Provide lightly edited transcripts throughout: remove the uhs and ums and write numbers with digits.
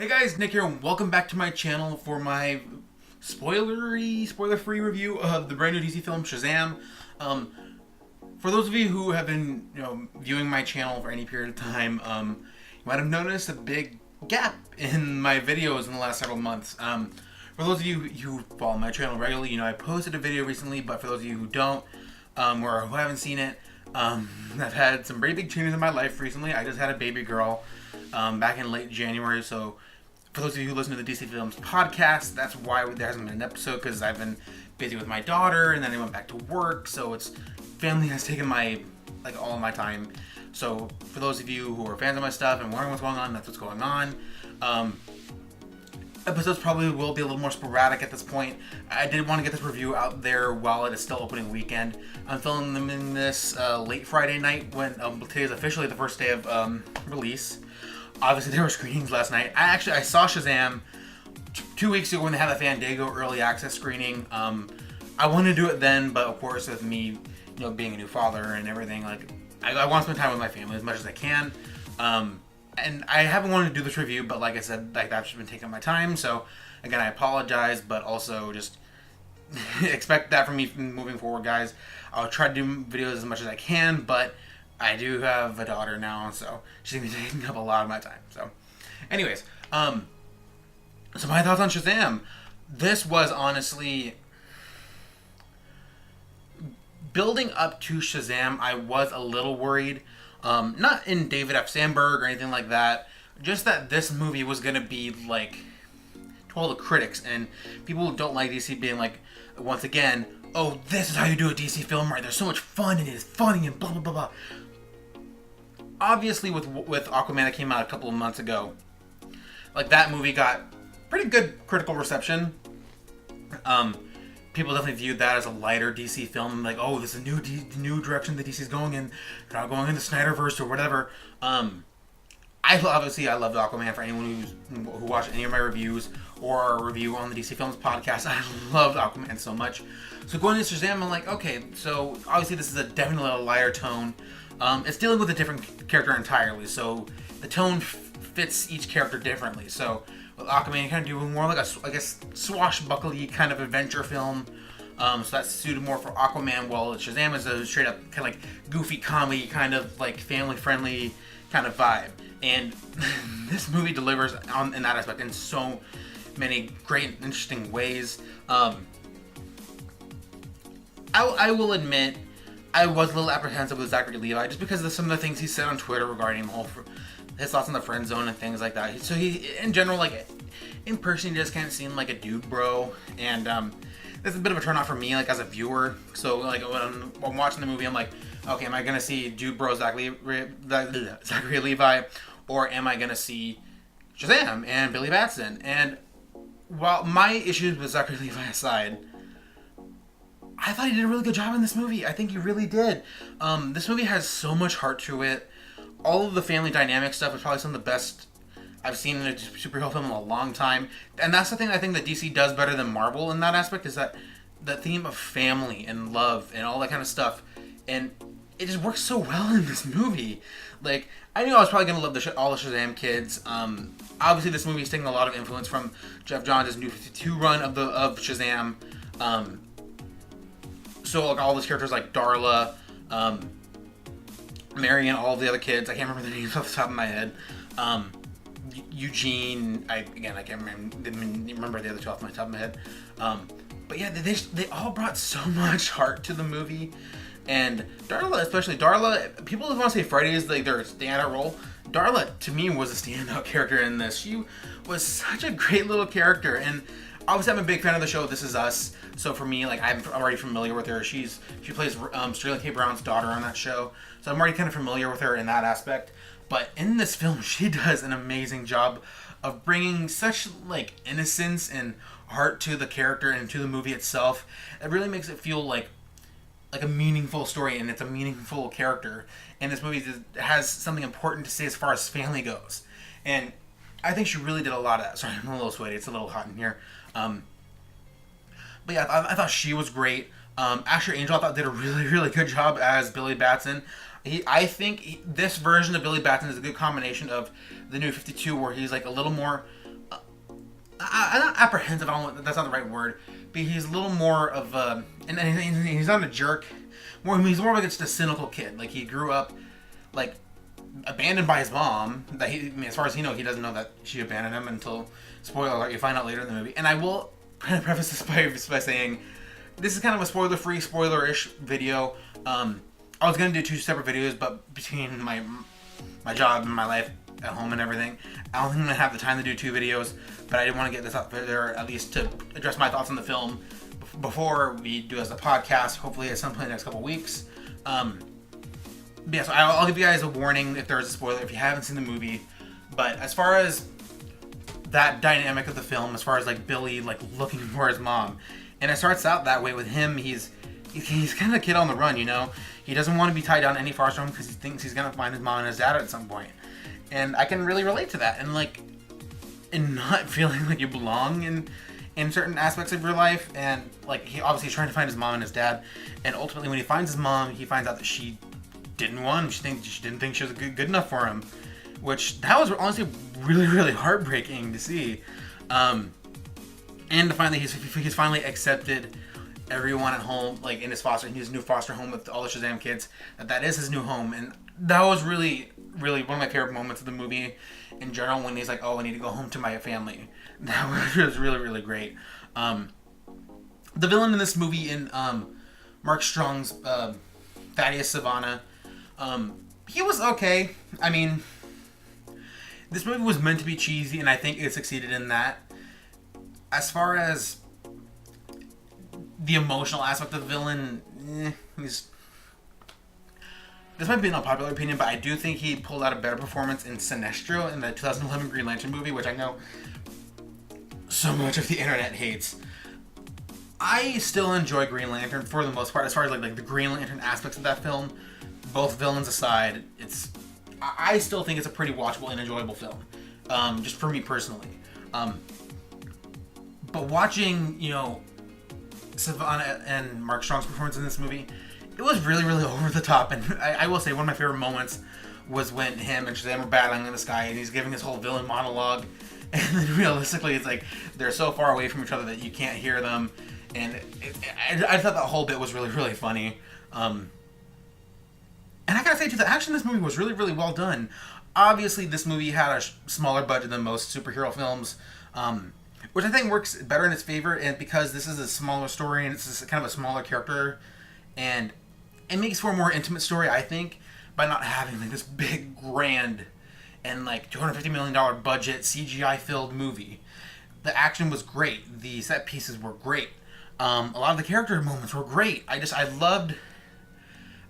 Hey guys, Nick here, and welcome back to my channel for my spoiler-free review of the brand new DC film Shazam. For those of you who have been, viewing my channel for any period of time, you might have noticed a big gap in my videos in the last several months. For those of you who follow my channel regularly, I posted a video recently, but for those of you who don't, or who haven't seen it, I've had some pretty big changes in my life recently. I just had a baby girl back in late January, so for those of you who listen to the DC Films podcast, that's why there hasn't been an episode, because I've been busy with my daughter, and then I went back to work, so family has taken all of my time. So for those of you who are fans of my stuff and wondering what's going on, that's what's going on. Episodes probably will be a little more sporadic at this point. I did want to get this review out there while it is still opening weekend. I'm filming this late Friday night when today is officially the first day of release. Obviously, there were screenings last night. I saw Shazam 2 weeks ago when they had a Fandango early access screening. I wanted to do it then, but of course, with me, being a new father and everything, I want to spend time with my family as much as I can. And I haven't wanted to do this review, but like I said, I've just been taking my time. So again, I apologize, but also just expect that from me moving forward, guys. I'll try to do videos as much as I can, but I do have a daughter now, so she's gonna be taking up a lot of my time. So, anyways, so my thoughts on Shazam. This was honestly building up to Shazam. I was a little worried, not in David F. Sandberg or anything like that. Just that this movie was gonna be to all the critics and people who don't like DC being once again, oh, this is how you do a DC film, right? There's so much fun and it is funny and blah blah blah blah. Obviously, with Aquaman that came out a couple of months ago, that movie got pretty good critical reception. People definitely viewed that as a lighter DC film, oh, this is a new direction that DC's going in. They're not going in the Snyderverse or whatever. I loved Aquaman. For anyone who watched any of my reviews or our review on the DC Films podcast, I loved Aquaman so much. So going into Shazam, I'm like, okay, so obviously this is definitely a lighter tone. It's dealing with a different character entirely, so the tone fits each character differently. So with Aquaman, you're kind of doing more a swashbuckly kind of adventure film. So that's suited more for Aquaman, while Shazam is a straight up kind of goofy comedy, kind of family-friendly kind of vibe. And this movie delivers in that aspect in so many great and interesting ways. I will admit, I was a little apprehensive with Zachary Levi just because of some of the things he said on Twitter regarding his thoughts on the friend zone and things like that. So he, in general, in person, he just kind of seemed like a dude bro, and this is a bit of a turnoff for me, as a viewer. So when I'm watching the movie, I'm like, okay, am I gonna see dude bro Zachary Levi, or am I gonna see Shazam and Billy Batson? And while my issues with Zachary Levi aside, I thought he did a really good job in this movie. I think he really did. This movie has so much heart to it. All of the family dynamic stuff is probably some of the best I've seen in a superhero film in a long time. And that's the thing I think that DC does better than Marvel in that aspect, is that the theme of family and love and all that kind of stuff. And it just works so well in this movie. I knew I was probably going to love all the Shazam kids. Obviously, this movie is taking a lot of influence from Jeff Johns' New 52 run of Shazam. So all those characters like Darla, Marion, all the other kids, I can't remember their names off the top of my head. Eugene, I can't remember the other two off the top of my head. But yeah, they all brought so much heart to the movie. And Darla, especially Darla, people want to say Friday is their standout role. Darla, to me, was a standout character in this. She was such a great little character, and obviously I'm a big fan of the show This Is Us. So for me, I'm already familiar with her. She plays Sterling K. Brown's daughter on that show, so I'm already kind of familiar with her in that aspect. But in this film, she does an amazing job of bringing such innocence and heart to the character and to the movie itself. It really makes it feel like a meaningful story, and it's a meaningful character. And this movie has something important to say as far as family goes. And I think she really did a lot of that. Sorry, I'm a little sweaty. It's a little hot in here. But yeah, I thought she was great. Asher Angel, I thought, did a really, really good job as Billy Batson. I think this version of Billy Batson is a good combination of the New 52, where he's a little more not apprehensive. That's not the right word. But he's a little more of a, and he's not a jerk. He's more like just a cynical kid. Like he grew up, like abandoned by his mom. That as far as he knows, he doesn't know that she abandoned him until, spoiler alert, you find out later in the movie. And I will kind of preface this by saying this is kind of a spoiler-free, spoiler-ish video. I was gonna do 2 separate videos, but between my job and my life at home and everything, I don't think I'm gonna have the time to do 2 videos. But I did want to get this out there at least to address my thoughts on the film before we do as a podcast. Hopefully at some point in the next couple weeks. But yeah, so I'll give you guys a warning if there's a spoiler if you haven't seen the movie. But as far as that dynamic of the film, as far as like Billy like looking for his mom, and it starts out that way with him. He's kind of a kid on the run, you know. He doesn't want to be tied down any foster home because he thinks he's gonna find his mom and his dad at some point. And I can really relate to that, and not feeling like you belong in certain aspects of your life. And like he obviously is trying to find his mom and his dad, and ultimately when he finds his mom, he finds out that she didn't want him. She didn't think she was good enough for him, which that was honestly really, really heartbreaking to see. And to find that he's finally accepted everyone at home, like in his new foster home with all the Shazam kids, that is his new home. And that was really, really one of my favorite moments of the movie in general, when he's like, oh, I need to go home to my family. That was really, really great. The villain in this movie, in Mark Strong's Thaddeus Savannah, he was okay. I mean, this movie was meant to be cheesy, and I think it succeeded in that. As far as the emotional aspect of the villain, this might be an unpopular opinion, but I do think he pulled out a better performance in Sinestro, in the 2011 Green Lantern movie, which I know so much of the internet hates. I still enjoy Green Lantern for the most part, as far as like the Green Lantern aspects of that film. Both villains aside, I still think it's a pretty watchable and enjoyable film, just for me personally. But watching, Savannah and Mark Strong's performance in this movie, it was really, really over the top. And I will say one of my favorite moments was when him and Shazam are battling in the sky, and he's giving his whole villain monologue. And then realistically, it's like they're so far away from each other that you can't hear them. And I thought that whole bit was really, really funny. And I gotta say, too, the action in this movie was really, really well done. Obviously, this movie had a smaller budget than most superhero films, which I think works better in its favor, and because this is a smaller story and it's kind of a smaller character, and it makes for a more intimate story, I think, by not having like this big, grand, and like $250 million budget, CGI-filled movie. The action was great. The set pieces were great. A lot of the character moments were great. I loved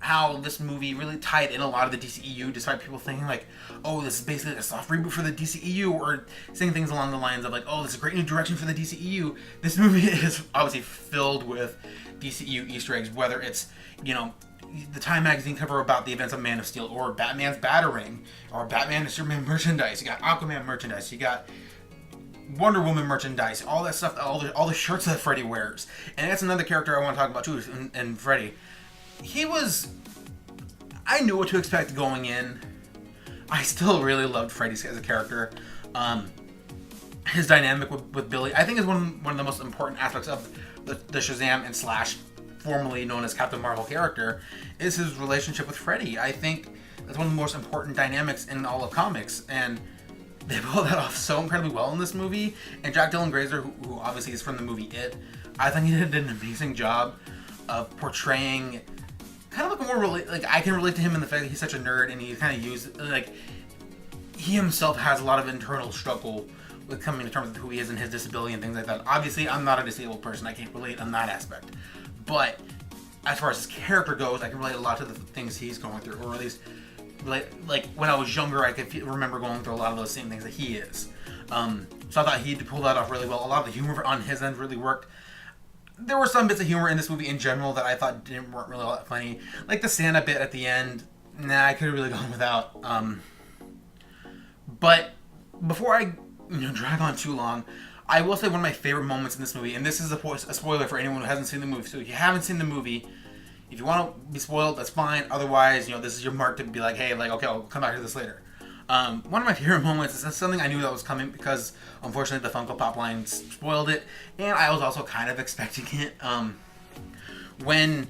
how this movie really tied in a lot of the DCEU, despite people thinking like, oh, this is basically a soft reboot for the DCEU, or saying things along the lines of like, oh, this is a great new direction for the DCEU. This movie is obviously filled with DCEU Easter eggs, whether it's, the Time magazine cover about the events of Man of Steel, or Batman's Batarang, or Batman and Superman merchandise. You got Aquaman merchandise. You got Wonder Woman merchandise. All that stuff. All the shirts that Freddy wears. And that's another character I want to talk about too. And Freddy, I knew what to expect going in. I still really loved Freddy as a character. His dynamic with Billy, I think, is one of the most important aspects of the Shazam and Slash, formerly known as Captain Marvel character, is his relationship with Freddy. I think that's one of the most important dynamics in all of comics, and they pulled that off so incredibly well in this movie. And Jack Dylan Grazer, who obviously is from the movie It, I think he did an amazing job of portraying kind of like a more I can relate to him in the fact that he's such a nerd, and he kind of he himself has a lot of internal struggle with coming to terms with who he is and his disability and things like that. Obviously, I'm not a disabled person. I can't relate on that aspect. But as far as his character goes, I can relate a lot to the things he's going through, or at least like when I was younger, I could remember going through a lot of those same things that he is. So I thought he pulled that off really well. A lot of the humor on his end really worked. There were some bits of humor in this movie in general that I thought weren't really all that funny, like the Santa bit at the end. Nah, I could have really gone without. But before I drag on too long, I will say one of my favorite moments in this movie, and this is a spoiler for anyone who hasn't seen the movie. So if you haven't seen the movie, if you want to be spoiled, that's fine. Otherwise, this is your mark to be like, hey, okay, I'll come back to this later. One of my favorite moments is something I knew that was coming because unfortunately the Funko Pop line spoiled it, and I was also kind of expecting it. When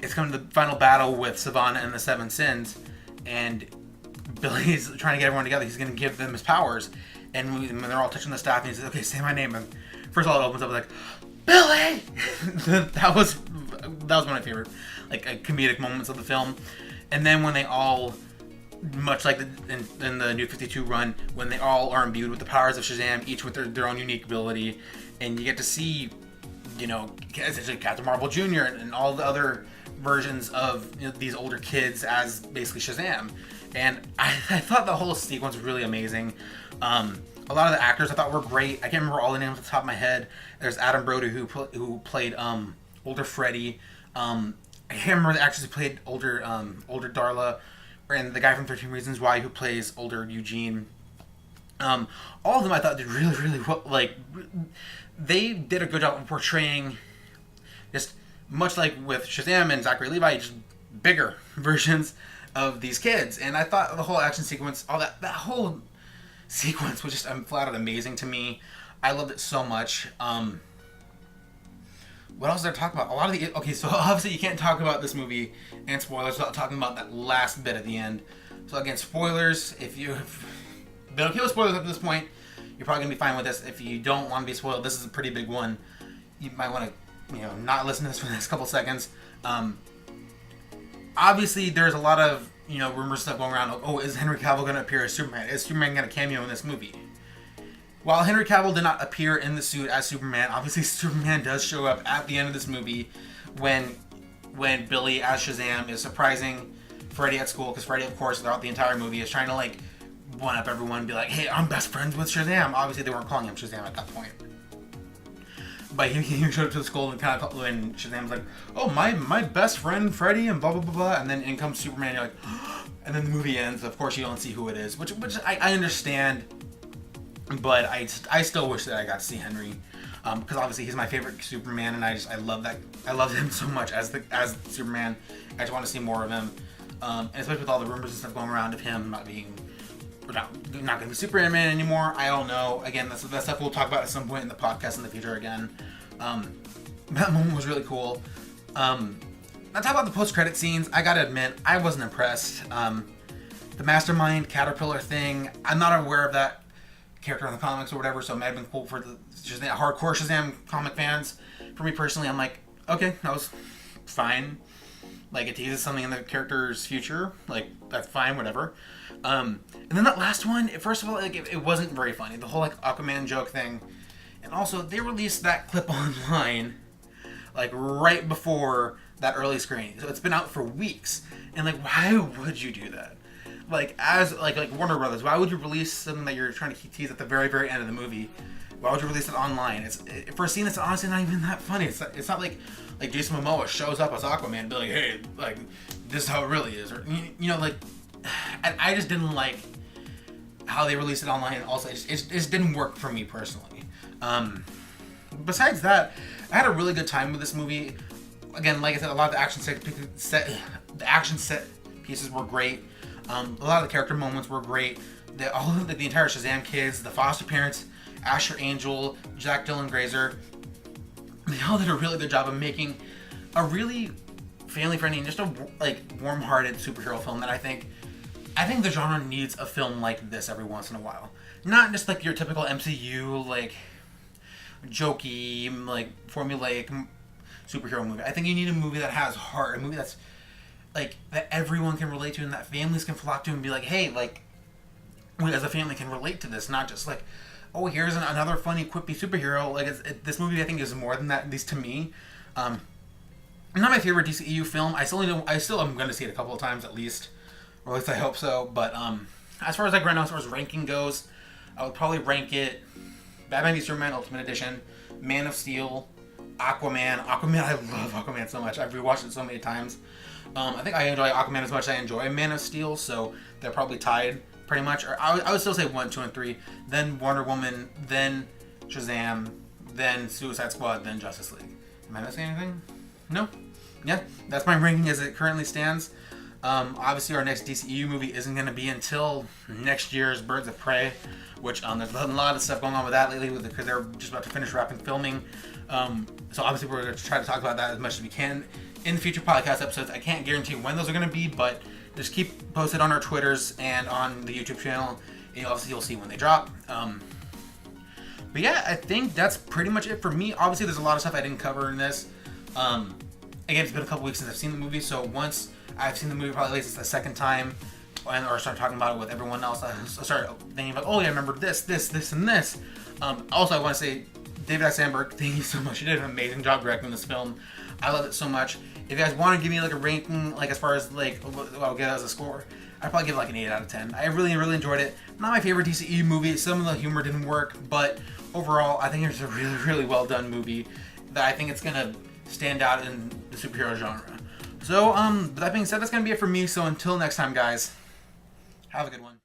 it's coming to the final battle with Savannah and the Seven Sins, and Billy's trying to get everyone together, he's going to give them his powers, and when they're all touching the staff, and he says, "Okay, say my name." And first of all, it opens up like, "Billy!" that was one of my favorite comedic moments of the film. And then when they all, much like in the New 52 run, when they all are imbued with the powers of Shazam, each with their own unique ability, and you get to see, essentially Captain Marvel Jr. and all the other versions of these older kids as basically Shazam. And I thought the whole sequence was really amazing. A lot of the actors I thought were great. I can't remember all the names off the top of my head. There's Adam Brody who played older Freddy. I can't remember the actress who played older Darla, and the guy from 13 Reasons Why who plays older Eugene. All of them I thought did really, really well. They did a good job of portraying, just much like with Shazam and Zachary Levi, just bigger versions of these kids. And I thought the whole action sequence, all that whole sequence was just flat out amazing to me. I loved it so much. What else did I talk about? So obviously you can't talk about this movie and spoilers without talking about that last bit at the end. So again, spoilers. If you've been okay with spoilers up to this point, you're probably gonna be fine with this. If you don't want to be spoiled, this is a pretty big one. You might want to, not listen to this for the next couple seconds. Obviously, there's a lot of rumors stuff going around. Oh, is Henry Cavill gonna appear as Superman? Is Superman gonna cameo in this movie? While Henry Cavill did not appear in the suit as Superman, obviously Superman does show up at the end of this movie when Billy as Shazam is surprising Freddy at school, because Freddy, of course, throughout the entire movie is trying to one up everyone and be like, "Hey, I'm best friends with Shazam." Obviously, they weren't calling him Shazam at that point. But he showed up to the school and when Shazam's like, "Oh, my best friend Freddy," and blah blah blah blah, and then in comes Superman. You're like, and then the movie ends. Of course, you don't see who it is, which I understand. But I still wish that I got to see Henry, because obviously he's my favorite Superman, and I love that. I love him so much as Superman. I just want to see more of him, and especially with all the rumors and stuff going around of him not going to be Superman anymore. I don't know. Again, that's stuff we'll talk about at some point in the podcast in the future again. That moment was really cool. Now talk about the post-credit scenes. I gotta admit, I wasn't impressed. The Mastermind Caterpillar thing, I'm not aware of that character in the comics or whatever, so it might have been cool for the hardcore Shazam comic fans. For me personally, I'm like, okay, that was fine. It teases something in the character's future. That's fine, whatever. And then that last one, first of all, it wasn't very funny. The whole Aquaman joke thing. And also, they released that clip online, right before that early screening. So it's been out for weeks. And why would you do that? As Warner Brothers, why would you release something that you're trying to tease at the very, very end of the movie? Why would you release it online? For a scene that's honestly not even that funny. It's not like Jason Momoa shows up as Aquaman and be like, "Hey, this is how it really is," or I just didn't like how they released it online. Also, it just didn't work for me personally. Besides that, I had a really good time with this movie. Again, like I said, a lot of the action set pieces were great. A lot of the character moments were great. The entire Shazam kids, the foster parents, Asher Angel, Jack Dylan Grazer, they all did a really good job of making a really family-friendly and just a warm-hearted superhero film that I think the genre needs a film like this every once in a while. Not just your typical MCU jokey formulaic superhero movie. I think you need a movie that has heart, a movie that's that everyone can relate to and that families can flock to and be like, "Hey, we as a family can relate to this," not just "Oh, here's another funny, quippy superhero." This movie, I think, is more than that, at least to me. Not my favorite DCEU film. I still am going to see it a couple of times at least, or at least I hope so. But as far as right now, as far as ranking goes, I would probably rank it: Batman v Superman Ultimate Edition, Man of Steel, Aquaman. I love Aquaman so much. I've rewatched it so many times. I think I enjoy Aquaman as much as I enjoy Man of Steel, so they're probably tied pretty much. Or I would still say 1, 2, and 3. Then Wonder Woman, then Shazam, then Suicide Squad, then Justice League. Am I missing anything? No? Yeah, that's my ranking as it currently stands. Obviously, our next DCEU movie isn't going to be until next year's Birds of Prey, which there's a lot of stuff going on with that lately because they're just about to finish wrapping filming. So obviously, we're going to try to talk about that as much as we can in future podcast episodes. I can't guarantee when those are going to be, but just keep posted on our Twitters and on the YouTube channel. And obviously, you'll see when they drop. But yeah, I think that's pretty much it for me. Obviously, there's a lot of stuff I didn't cover in this. Again, it's been a couple weeks since I've seen the movie, so once I've seen the movie probably at least the second time, or start talking about it with everyone else, I start thinking about, oh yeah, I remember this, and this. Also, I want to say, David S. Sandberg, thank you so much. You did an amazing job directing this film. I love it so much. If you guys want to give me like a ranking, like as far as like what I'll get as a score, I'd probably give it like an 8 out of 10. I really, really enjoyed it. Not my favorite DCE movie. Some of the humor didn't work, but overall, I think it's a really, really well done movie that I think it's gonna stand out in the superhero genre. So, with that being said, that's gonna be it for me. So until next time, guys, have a good one.